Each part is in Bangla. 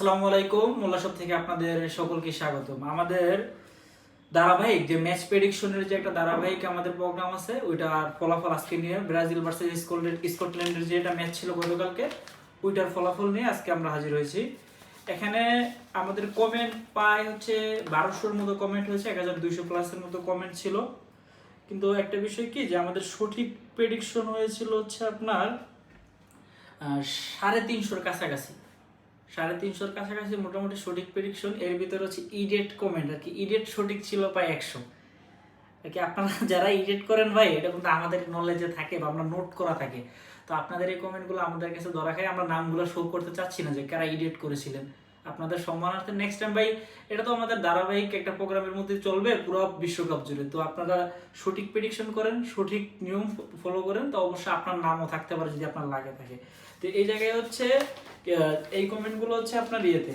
আসসালামু আলাইকুম। মোল্লা শপ থেকে আপনাদের সকলকে স্বাগতম। আমাদের ধারাবাহিক যে ম্যাচ প্রেডিকশনের যে একটা ধারাবাহিক আমাদের প্রোগ্রাম আছে, ওইটার ফলাফল আজকে নিয়ে ব্রাজিল ভার্সেস স্কটল্যান্ডের যে একটা ম্যাচ ছিল গতকালকে, ওইটার ফলাফল নিয়ে আজকে আমরা হাজির হয়েছি। এখানে আমাদের কমেন্ট প্রায় হচ্ছে 1200-র মতো কমেন্ট হয়েছে, 1200 প্লাসের মতো কমেন্ট ছিল। কিন্তু একটা বিষয় কি, যে আমাদের সঠিক প্রেডিকশন হয়েছিল হচ্ছে আপনার 350-র কাছাকাছি। 350-র কাছাকাছি মোটামুটি সঠিক প্রেডিকশন। এর ভিতরে হচ্ছে ইডিয়েট কমেন্ট আর কি, ইডিয়েট সঠিক ছিল প্রায় 100 আর কি। আপনারা যারা ইডিয়েট করেন ভাই, এটা কিন্তু আমাদের নলেজে থাকে বা আমরা নোট করা থাকে। তো আপনাদের এই কমেন্টগুলো আমাদের কাছে ধরা খায়। আমরা নামগুলো শো করতে চাচ্ছি না যে কারা ইডিয়েট করেছিলেন। আপনাদের সম্মানার্থে নেক্সট টাইম ভাই, এটা তো আমাদের ধারাবাহিক একটা প্রোগ্রামের মধ্যে চলবে পুরো বিশ্বকাপ জুড়ে। তো আপনারা সঠিক প্রেডিকশন করেন, সঠিক নিয়ম ফলো করেন, তো অবশ্যই আপনার নামও থাকতে পারে যদি আপনার লাগে থাকে। তো এই জায়গায় হচ্ছে এই কমেন্টগুলো হচ্ছে আপনার ইয়েতে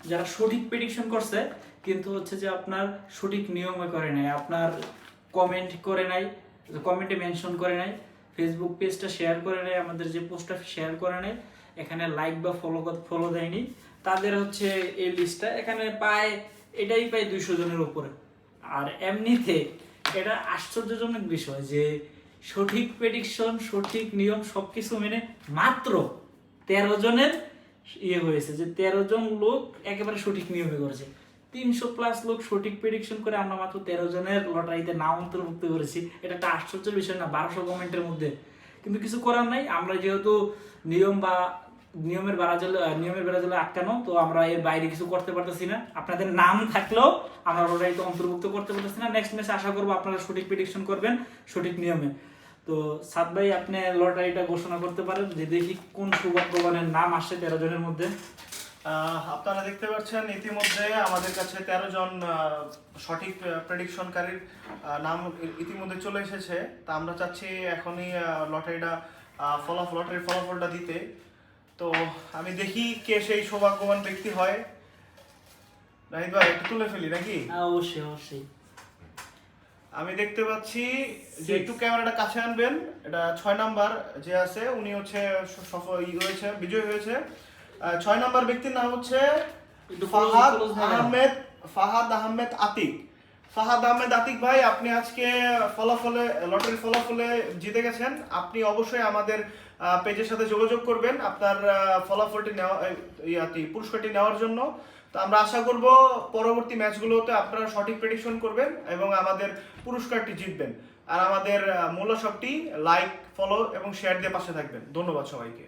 যারা সঠিক প্রেডিকশন করছে, কিন্তু হচ্ছে যে আপনার সঠিক নিয়মে করে নাই, আপনার কমেন্ট করে নাই, কমেন্টে মেনশন করে নাই, ফেসবুক পেজটা শেয়ার করে নাই, আমাদের যে পোস্টটা শেয়ার করে নাই, এখানে লাইক বা ফলো দেয়নি, তাদের হচ্ছে এই লিস্টটা এখানে এটাই প্রায় 200 জনের উপরে। আর এমনিতে এটা আশ্চর্যজনক বিষয় যে সঠিক প্রেডিকশন, সঠিক নিয়ম সবকিছু মেনে মাত্র 13 জনের হয়েছে, যে 13 জন লোক একেবারে সঠিক নিয়মে করেছে। 300 প্লাস লোক সঠিক প্রেডিকশন করে আমরা মাত্র 13 জনের লটারিতে নাম অন্তর্ভুক্ত করেছি। এটা একটা আশ্চর্যের বিষয় না 1200 কমেন্টের মধ্যে? কিন্তু কিছু করার নাই, আমরা যেহেতু নিয়মের বেড়াজালে আটকানো, তো আমরা এর বাইরে কিছু করতে পারতেছি না। আপনাদের নাম থাকলেও আমরা লটারিতে অন্তর্ভুক্ত করতে পারতেছি না। নেক্সট ম্যাচে আশা করবো আপনারা সঠিক প্রেডিকশন করবেন সঠিক নিয়মে। তো সাদ ভাই, আপনি লটারিটা ঘোষণা করতে পারেন যে দেখি কোন সৌভাগ্যবানের নাম আসছে 13 জনের মধ্যে। আপনারা দেখতে পাচ্ছেন ইতিমধ্যে আমাদের কাছে 13 জন সঠিক প্রেডিকশনকারীর নাম ইতিমধ্যে চলে এসেছে। তা আমরা চাচ্ছি এখনই লটারির ফলাফলটা দিতে। তো আমি দেখি কে সেই সৌভাগ্যবান ব্যক্তি হয়। নাহিদ ভাই, একটু তুলে ফেলি নাকি? অবশ্যই অবশ্যই। আমি দেখতে পাচ্ছি যে একটু ক্যামেরাটা কাছে আনবেন। এটা 6 নাম্বার যে আছে, উনি হচ্ছে বিজয় হয়েছে। 6 নাম্বার ব্যক্তির নাম হচ্ছে ফাহাদ আহমেদ আতিক। ফাহাদ আহমেদ আতিক ভাই, আপনি আজকে লটারির ফলাফলে জিতে গেছেন। আপনি অবশ্যই আমাদের পেজের সাথে যোগাযোগ করবেন আপনার পুরস্কারটি নেওয়ার জন্য। তো আমরা আশা করব পরবর্তী ম্যাচগুলোতে আপনারা সঠিক প্রেডিকশন করবেন এবং আমাদের পুরস্কারটি জিতবেন। আর আমাদের মোল্লা শপটি লাইক, ফলো এবং শেয়ার দিয়ে পাশে থাকবেন। ধন্যবাদ সবাইকে।